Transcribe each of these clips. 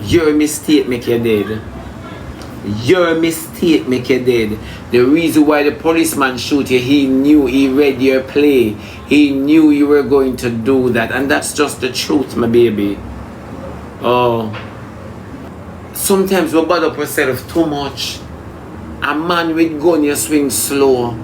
Your mistake make you dead. Your mistake make you dead. The reason why the policeman shoot you, he knew, he read your play. He knew you were going to do that. And that's just the truth, my baby. Oh. Sometimes we bother up ourselves too much. A man with gun, you swing slow.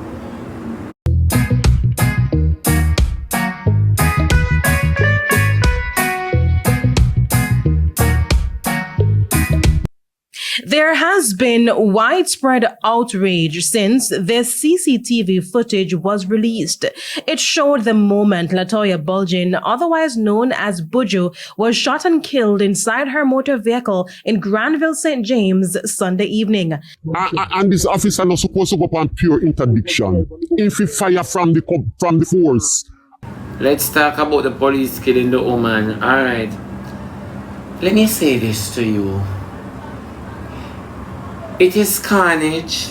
There has been widespread outrage since this CCTV footage was released. It showed the moment Latoya Bulgin, otherwise known as Buju, was shot and killed inside her motor vehicle in Granville, St. James, Sunday evening. And this officer not supposed to go on pure interdiction. If he fire from the force. Let's talk about the police killing the woman. Alright. Let me say this to you. It is carnage.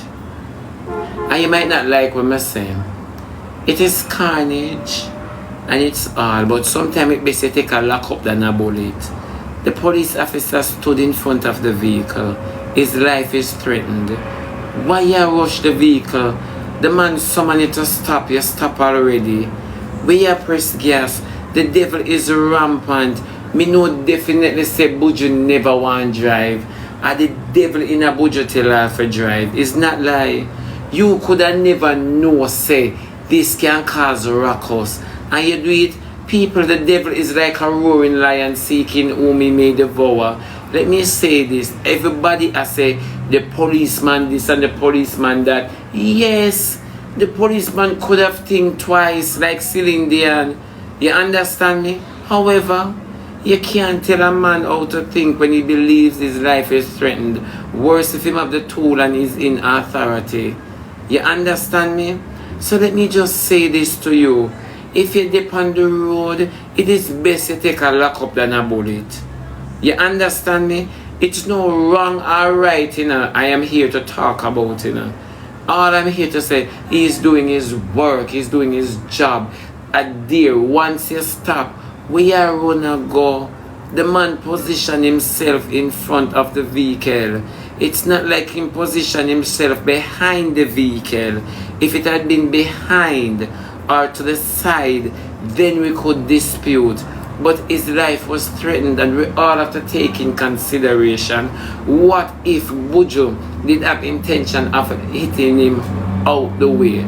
And you might not like what I'm saying. It is carnage. And it's all. But sometimes it best to take a lock up than a bullet. The police officer stood in front of the vehicle. His life is threatened. Why you rush the vehicle? The man summoned you to stop. You stop already. Where you press gas? The devil is rampant. Me know definitely say Buju never want drive. And the devil in a Buju tell her for drive. It's not lie. You could have never know say this can cause ruckus. And you do it. People, the devil is like a roaring lion seeking whom he may devour. Let me say this. Everybody I say the policeman this and the policeman that. Yes, the policeman could have think twice like Celine Dion. You understand me? However, you can't tell a man how to think when he believes his life is threatened. Worse if him have the tool and he's in authority. You understand me? So let me just say this to you. If you dip on the road, it is best to take a lock up than a bullet. You understand me? It's no wrong or right, you know. I am here to talk about, you know. All I'm here to say, he's doing his work, he's doing his job. And dear, once you stop, where you wanna go? The man position himself in front of the vehicle. It's not like him position himself behind the vehicle. If it had been behind or to the side, then we could dispute. But his life was threatened and we all have to take in consideration. What if Buju did have intention of hitting him out the way?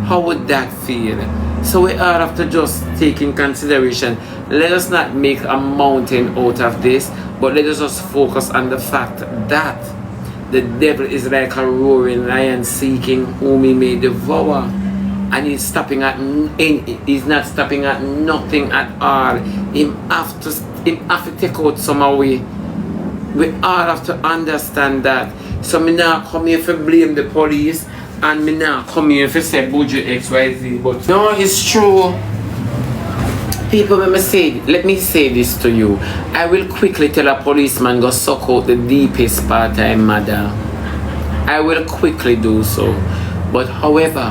How would that feel? So we all have to just take in consideration. Let us not make a mountain out of this, but let us just focus on the fact that the devil is like a roaring lion seeking whom he may devour. And he's stopping at he's not stopping at nothing at all. He have to take out some away. We all have to understand that. So me not come here to blame the police. And me now come here to say Buju XYZ, but no, it's true. People, let me say this to you. I will quickly tell a policeman go suck out the deepest part of his mother. I will quickly do so. But however,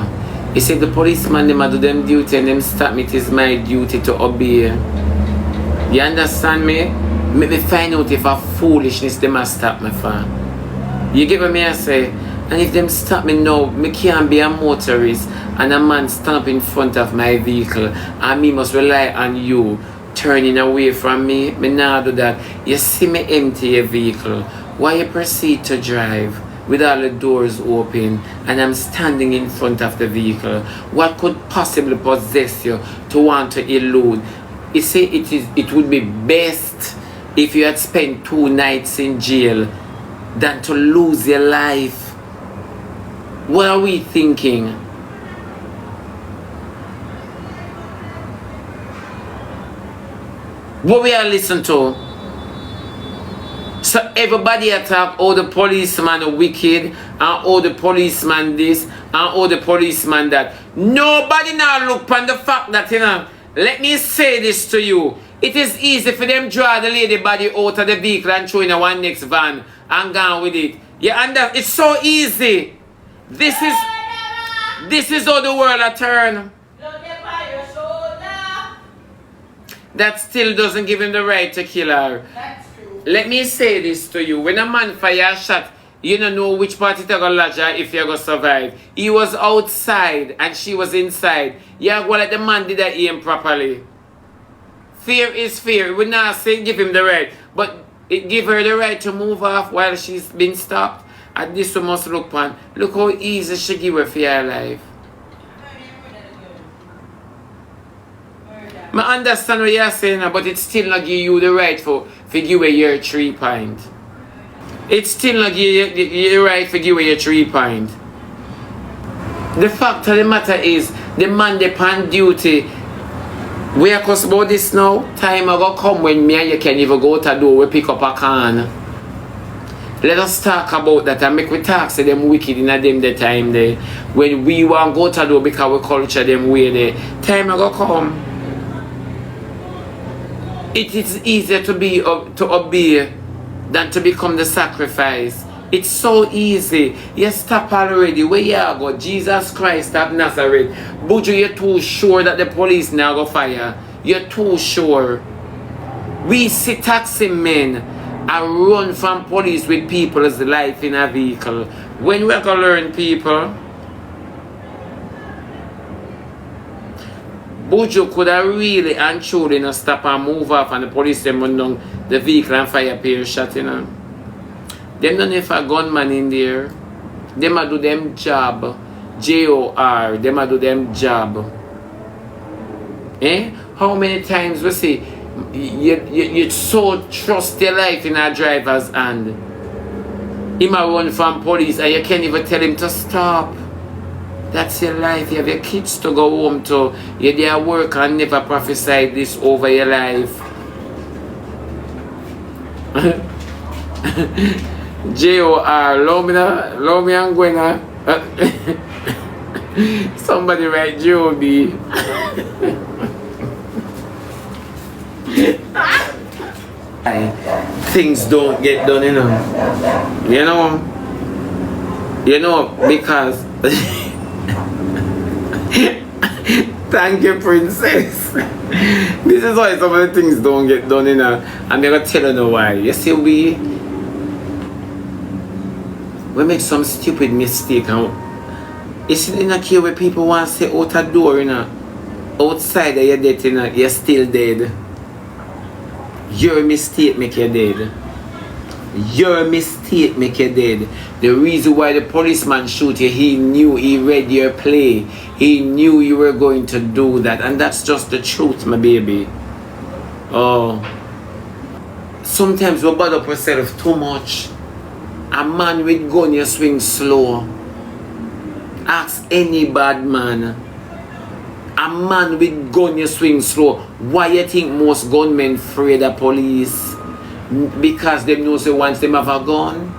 he said the policeman them do them duty and them stop me. It is my duty to obey. You understand me? Make me find out if a foolishness they must stop me for. You give me a say. And if them stop me now, me can't be a motorist and a man stand up in front of my vehicle and me must rely on you turning away from me. Me nah do that. You see me empty your vehicle. Why you proceed to drive with all the doors open and I'm standing in front of the vehicle? What could possibly possess you to want to elude? You say it would be best if you had spent 2 nights in jail than to lose your life. What are we thinking? What we are listening to? So everybody attack all the policeman are wicked and all the policeman this and all the policeman that. Nobody now look on the fact that, you know, let me say this to you. It is easy for them draw the lady body out of the vehicle and throw in a one next van and gone with it. Yeah, and it's so easy. This is how the world a turn. That still doesn't give him the right to kill her. That's true. Let me say this to you. When a man fire a shot, you don't know which part it gonna lodge or if you're gonna survive. He was outside and she was inside. Yeah, well, let the man did that aim properly. Fear is fear. We not say give him the right, but it give her the right to move off while she's been stopped. And this we must look on. Look how easy she give her for your life. I understand what you're saying, but it still not give you the right for give away your 3 points. It still not give you the right for give away your 3 points. The fact of the matter is, the man on duty. We are cuss about this now. Time will come when me and you can even go to door, we pick up a can. Let us talk about that and make we talk say them wicked in them the time there. When we want to go to door because we culture them way there. Time will come. It is easier to obey than to become the sacrifice. It's so easy. You stop already. Where you go? Jesus Christ of Nazareth. Buju, you're too sure that the police now go fire. You're too sure. We see taxi men and run from police with people's life in a vehicle. When we're going to learn, people? Buju could have really and truly not stop and move off and the police them run down the vehicle and fire a pair of shot, you know. Them don't have a gunman in there. Them a do them job. J-O-R. Them a do them job. Eh? How many times we see you so trust your life in a driver's hand. He might run from police and you can't even tell him to stop. That's your life. You have your kids to go home to. You're there work and never prophesy this over your life. J-O-R, love me and Gwenna. Somebody write Joby. Things don't get done, you know, because thank you, princess. This is why some of the things don't get done, I'm gonna tell you why. You see, we make some stupid mistake, and you see in a case where people want to say out a door, outside of your death, you're still dead. Your mistake make you dead. Your mistake make you dead. The reason why the policeman shoot you, he knew, he read your play. He knew you were going to do that. And that's just the truth, my baby. Oh. Sometimes we bother up ourselves too much. A man with gun, you swing slow. Ask any bad man. A man with gun, you swing slow. Why you think most gunmen afraid of police? Because them know say once them have a gun,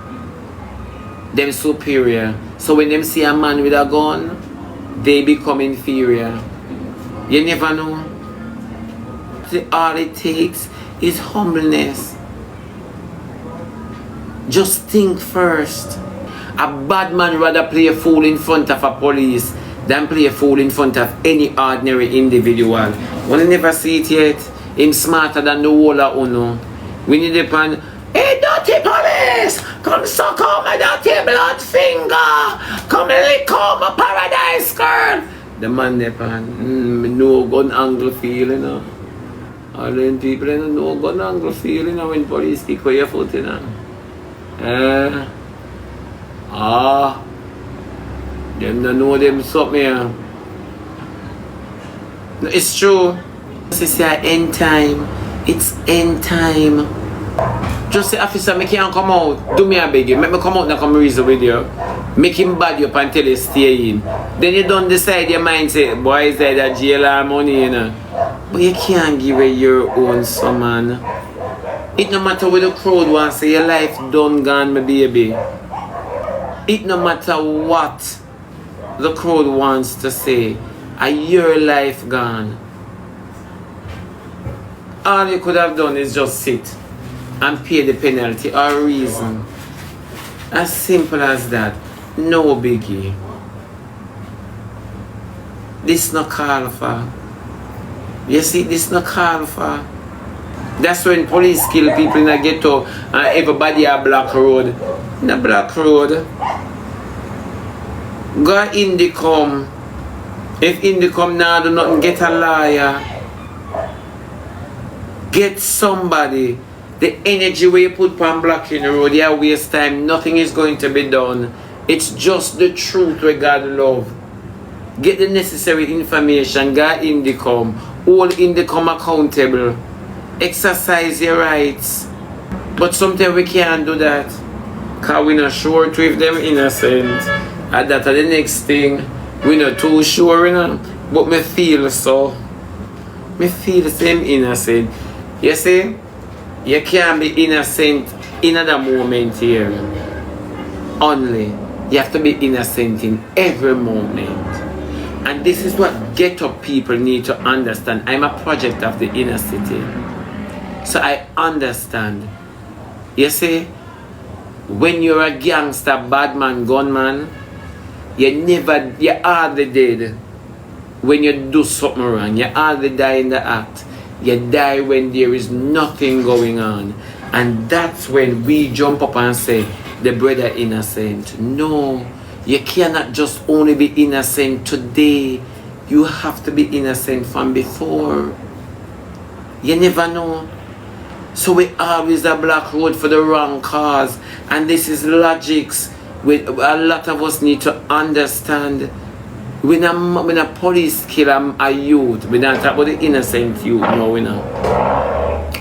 them superior. So when them see a man with a gun, they become inferior. You never know. See, all it takes is humbleness. Just think first. A bad man rather play a fool in front of a police than play a fool in front of any ordinary individual. When you never see it yet, him smarter than the whole of Uno. We need a pan. Hey, dirty police! Come suck on my dirty blood finger! Come lick on my paradise girl! The man they pan. No gun angle feel, All them people no gun angle feel, when police kick for your foot, Them don't know them something. It's true. It's end time. It's end time. Just say, officer, make him come out. Do me a beg you. Make me come out and come reason with you. Make him bad you up until you stay in. Then you don't decide your mind, say, boy, is that jail or money, But you can't give away your own son, man. It no matter what the crowd wants, say your life done gone, my baby. It no matter what the crowd wants to say, your life gone. All you could have done is just sit and pay the penalty or reason. As simple as that. No biggie. This no call for. You see, this no call for. That's when police kill people in a ghetto and everybody a black road. In a black road. Go in the come. If in the come now do nothing, get a lawyer. Get somebody. The energy where you put on blocking the road, you waste time. Nothing is going to be done. It's just the truth where God love. Get the necessary information. God in the come. Hold in the come accountable. Exercise your rights. But sometimes we can't do that. Because we're not sure to if them innocent. And that's the next thing. We're not too sure, you know. But me feel so. Me feel the same innocent. You see? You can't be innocent in another moment here. Only. You have to be innocent in every moment. And this is what ghetto people need to understand. I'm a project of the inner city. So I understand. You see, when you're a gangster, bad man, gunman, you hardly dead. When you do something wrong, you hardly die in the act. You die when there is nothing going on. And that's when we jump up and say, the brother innocent. No, you cannot just only be innocent today. You have to be innocent from before. You never know. So we always a black road for the wrong cause. And this is logics. A lot of us need to understand. When a police kill a youth, we don't talk about the innocent youth. No, we know.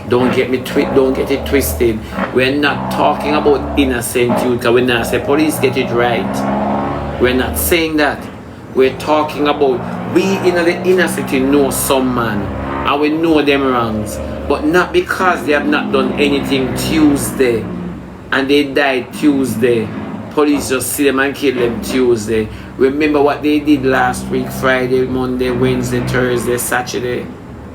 Don't get it twisted. We're not talking about innocent youth, because we're not saying police get it right. We're not saying that. We're talking about we in the inner city know some man and we know them wrongs, but not because they have not done anything Tuesday and they died Tuesday. Police just see them and kill them Tuesday. Remember what they did last week, Friday, Monday, Wednesday, Thursday, Saturday.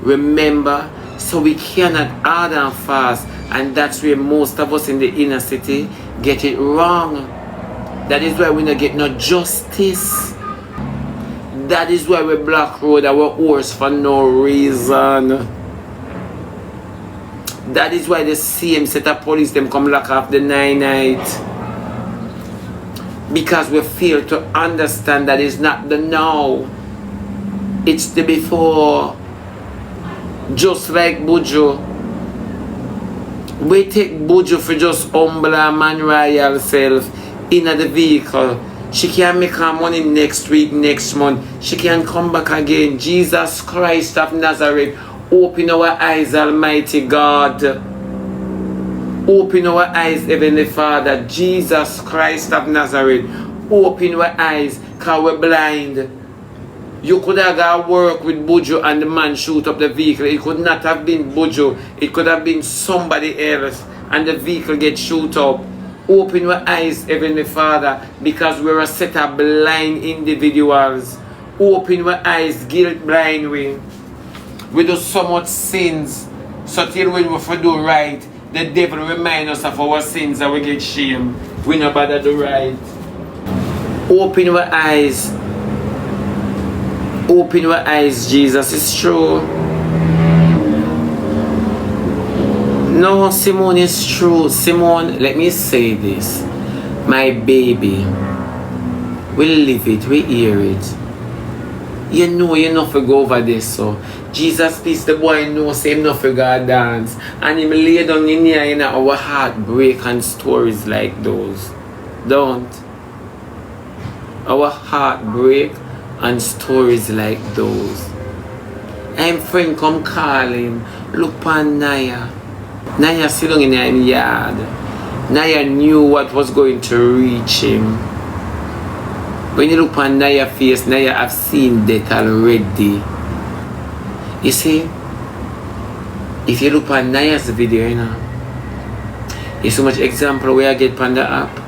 Remember? So we cannot hard and fast, and that's where most of us in the inner city get it wrong. That is why we don't get no justice. That is why we block road our horse for no reason. That is why the same set of police them come lock off the 9-night. Because we fail to understand that it's not the now, it's the before. Just like Buju, we take Buju for just humble and man royal self in the vehicle. She can make her money next week, next month. She can come back again. Jesus Christ of Nazareth, open our eyes, Almighty God. Open our eyes, Heavenly Father. Jesus Christ of Nazareth, open our eyes, because we're blind. You could have got work with Buju and the man shoot up the vehicle. It could not have been Buju. It could have been somebody else. And the vehicle get shoot up. Open your eyes, Heavenly Father, because we're a set of blind individuals. Open your eyes, guilt blind we do so much sins. So till when we do right, the devil remind us of our sins and we get shame. We not bother do right. Open your eyes. Open your eyes, Jesus. It's true. No, Simone, it's true. Simone, let me say this. My baby, we live it, we hear it. You know to go over this, so. Jesus, please, the boy knows him not to go dance. And him lay down in here in our heartbreak and stories like those. Don't. Our heartbreak and stories like those. I'm friend come call him. Look pan Naya. Naya sitting in the yard. Naya knew what was going to reach him. When you look on Naya's face, Naya have seen death already. You see, if you look on Naya's video, you so much example where I get on the app.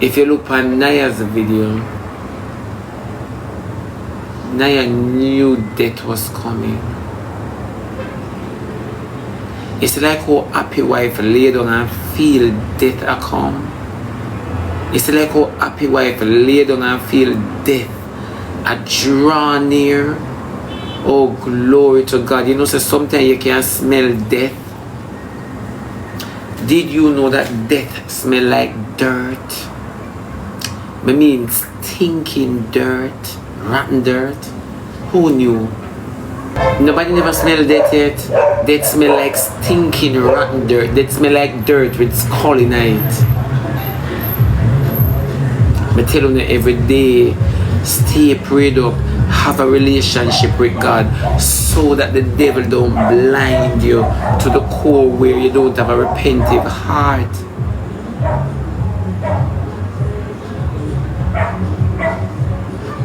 If you look on Naya's video, Naya knew death was coming. It's like how happy wife lay down and feel death a come. It's like how happy wife lay down and feel death a draw near. Oh, glory to God. You know, so sometimes you can smell death. Did you know that death smell like dirt? I mean, stinking dirt, rotten dirt. Who knew? Nobody never smelled death yet. Death smell like stinking rotten dirt. Death smell like dirt with skull in it. I tell you every day, stay prayed up, have a relationship with God, so that the devil don't blind you to the core where you don't have a repentive heart.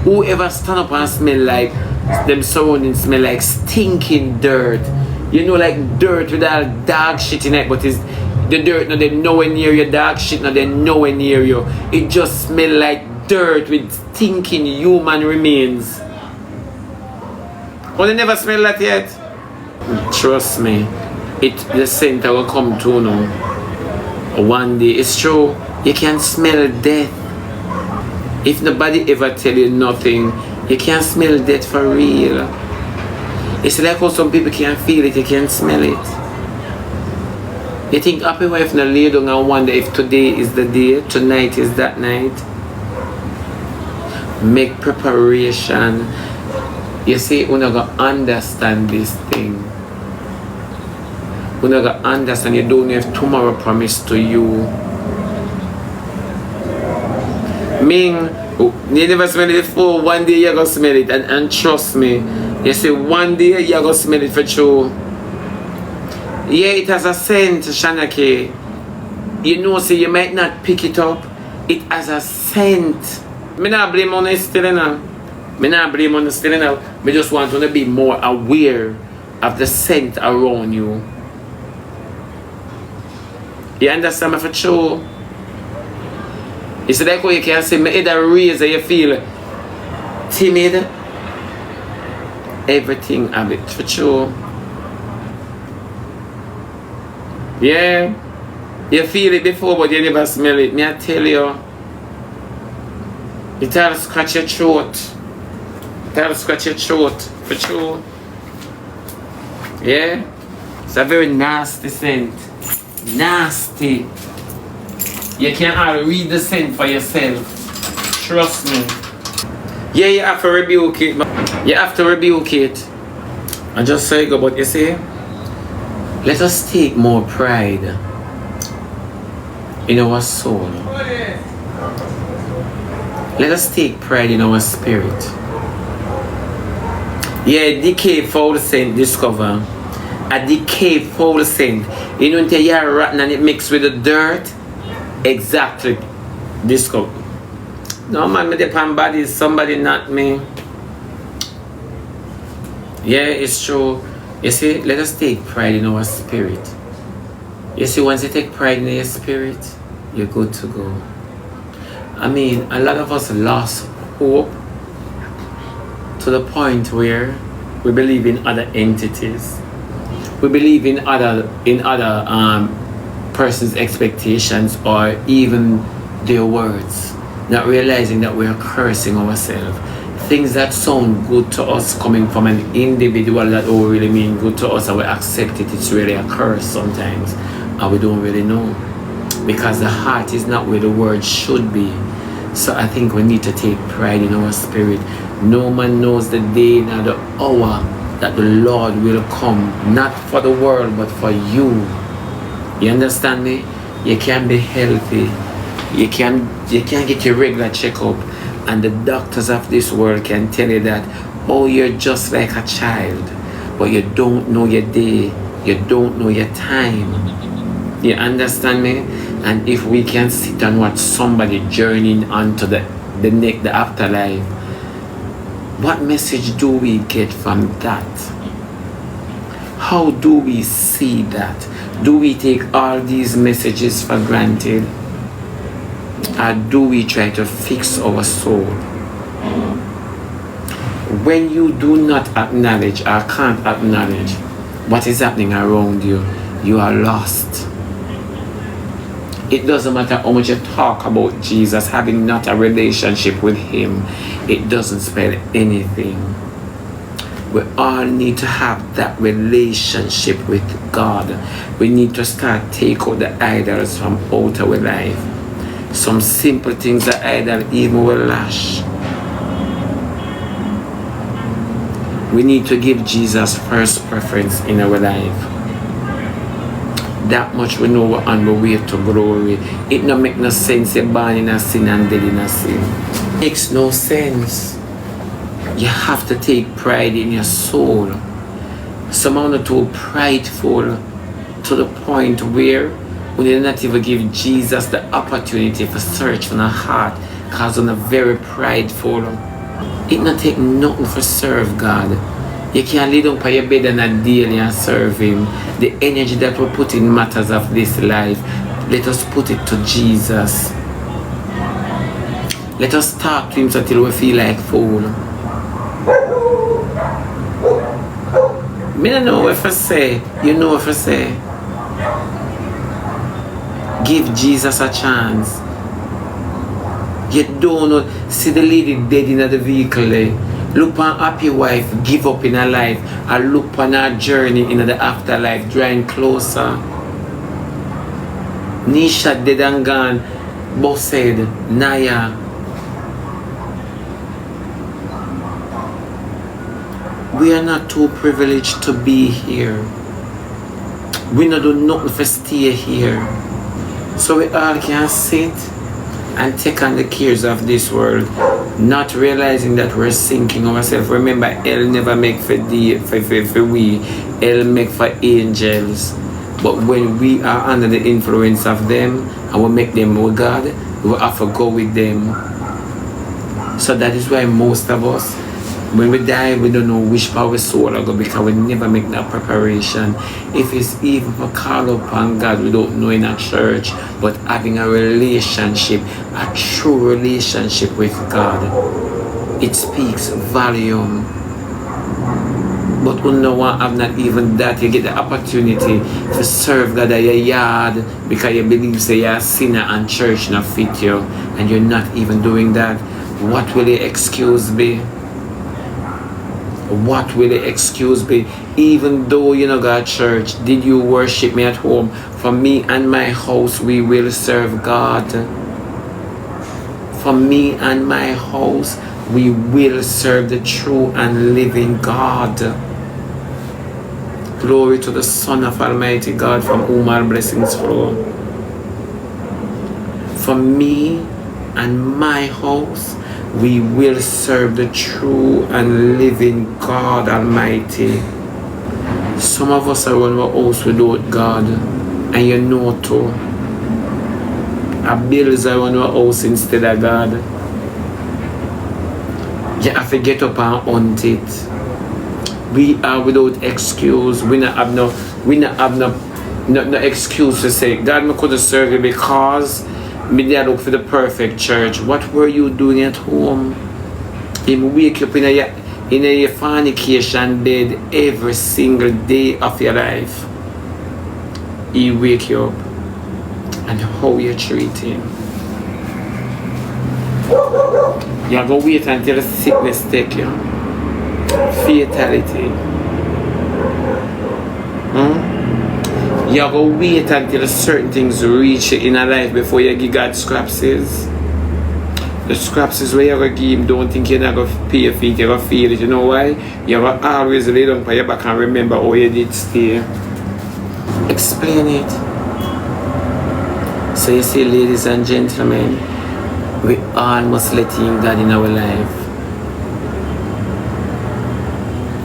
Whoever stand up and smell like them surroundings smell like stinking dirt. You know, like dirt with all dog shit in it, but it's the dirt no they nowhere near you, dog shit no they nowhere near you. It just smell like dirt with stinking human remains. Well, they never smell that yet. Trust me, the scent will come to now. One day, it's true. You can smell death. If nobody ever tell you nothing, you can smell death for real. It's like how some people can feel it, you can smell it. You think happy wife now lay down and wonder if today is the day, tonight is that night. Make preparation. You see, you're not gonna understand this thing. You're not gonna understand. You don't know if tomorrow promised to you. Ming, you never smell it before. One day you're gonna smell it, and trust me. You see, one day you're gonna smell it for sure. Yeah, it has a scent, Shanake. You know, see, you might not pick it up. It has a scent. Me not blame on it still now. Me not blame on it still now. Me just want to be more aware of the scent around you. You understand me for sure? It's like how you can say, me either raise or you feel timid. Everything of it for sure. Yeah. You feel it before but you never smell it. Me I tell you. It'll scratch your throat. It'll scratch your throat for sure. Yeah? It's a very nasty scent. Nasty. You can't all read the scent for yourself. Trust me. Yeah, you have to rebuke it. You have to rebuke it. And just say go, but you see, let us take more pride in our soul. Let us take pride in our spirit. Yeah, decay foul scent discover. A decay foul scent. You know until you're rotten and it mixed with the dirt. Exactly. Discover. No man, me depend body is somebody, not me. Yeah, it's true. You see, let us take pride in our spirit. You see, once you take pride in your spirit, you're good to go. I mean, a lot of us lost hope to the point where we believe in other entities. We believe in other person's expectations or even their words, not realizing that we are cursing ourselves. Things that sound good to us coming from an individual that don't really mean good to us and we accept it, it's really a curse sometimes and we don't really know, because the heart is not where the word should be. So I think we need to take pride in our spirit. No man knows the day nor the hour that the Lord will come, not for the world but for you. You understand me? You can be healthy. You can get your regular checkup, and the doctors of this world can tell you that, oh, you're just like a child, but you don't know your day, you don't know your time. You understand me? And if we can sit and watch somebody journeying onto the afterlife, what message do we get from that? How do we see that? Do we take all these messages for granted? Or do we try to fix our soul? When you do not acknowledge or can't acknowledge what is happening around you, you are lost. It doesn't matter how much you talk about Jesus, having not a relationship with him, it doesn't spell anything. We all need to have that relationship with God. We need to start take out the idols from out our life. Some simple things that idol even will lash. We need to give Jesus first preference in our life. That much we know we're on the way to glory. It don't make no sense you're born in a sin and dead in a sin. Makes no sense. You have to take pride in your soul. Some are not too prideful to the point where we did not even give Jesus the opportunity for search from the heart, because we're very prideful. It not take nothing for serve God. You can't lay down by your bed and a daily and serve Him. The energy that we put in matters of this life, let us put it to Jesus. Let us talk to Him until we feel like fool. Me don't know what I say. You know what I say. Give Jesus a chance. You don't know. See the lady dead in the vehicle there. Look on happy wife, give up in her life, and look on her journey in the afterlife, drawing closer. Nisha dead and gone, both said, Naya. We are not too privileged to be here. We not do nothing for stay here. So we all can sit and take on the cares of this world, not realizing that we're sinking ourselves. Remember, hell never make for we, hell make for angels. But when we are under the influence of them and we make them with God, we will have to go with them. So that is why most of us, when we die, we don't know which part of our soul are going, because we never make that preparation. If it's even for call upon God, we don't know in a church, but having a relationship, a true relationship with God, it speaks volume. But when no one have not even that, you get the opportunity to serve God at your yard because you believe say you're a sinner and church not fit you, and you're not even doing that. What will the excuse be? What will the excuse be? Even though you know God church, did you worship me at home? For me and my house, we will serve God. For me and my house, we will serve the true and living God. Glory to the Son of Almighty God, from whom all blessings flow. For me and my house, we will serve the true and living God Almighty. Some of us are on our house without God, and you know too. Our bills are on our house instead of God. You have to get up and hunt it. We are without excuse. We not have no excuse to say, God, I couldn't serve you because me there look for the perfect church. What were you doing at home? Him wake up in a fornication bed every single day of your life. He wake you up, and how you treat him. You go wait until the sickness take you. Fatality. You go wait until certain things reach in a life before you give God scrapsies. The scrapsies where you go give him, don't think you're not going to pay your feet, you're going to feel it. You know why? You're going to always lay down for your back and remember how you did stay. Explain it. So you see, ladies and gentlemen, we all must let in God in our life.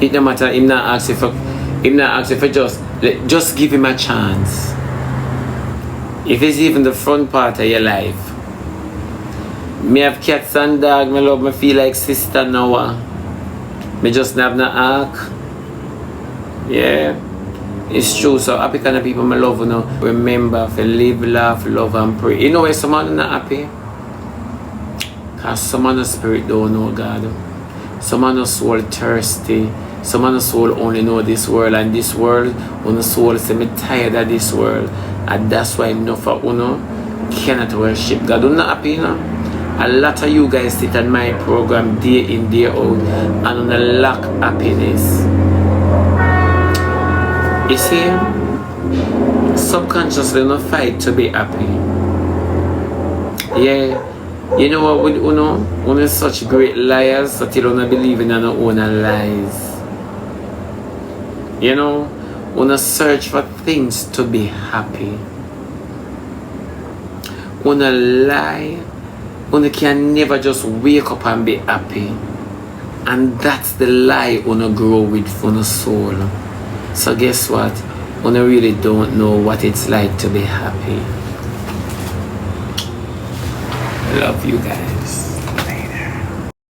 It no matter, him not ask you for just give him a chance. If it's even the front part of your life. Me have cats and dog, me love me feel like sister now. Me just have no arc. Yeah. It's true, so happy kind of people me love, you know. Remember to live, laugh, love and pray. You know why someone not happy? Because someone of spirit don't know God. Someone of soul thirsty. Someone of soul only know this world, and this world, on the soul say me tired of this world. And that's why enough of cannot worship God. You're not happy, you know? A lot of you guys sit on my program day in, day out and on lack happiness. You see, subconsciously no fight to be happy. Yeah, you know what with Uno such great liars that you don't believe in our own lies. You know, Uno search for things to be happy. Uno lie. Uno can never just wake up and be happy. And that's the lie Uno grow with for Uno soul. So guess what? Uno really don't know what it's like to be happy. Love you guys.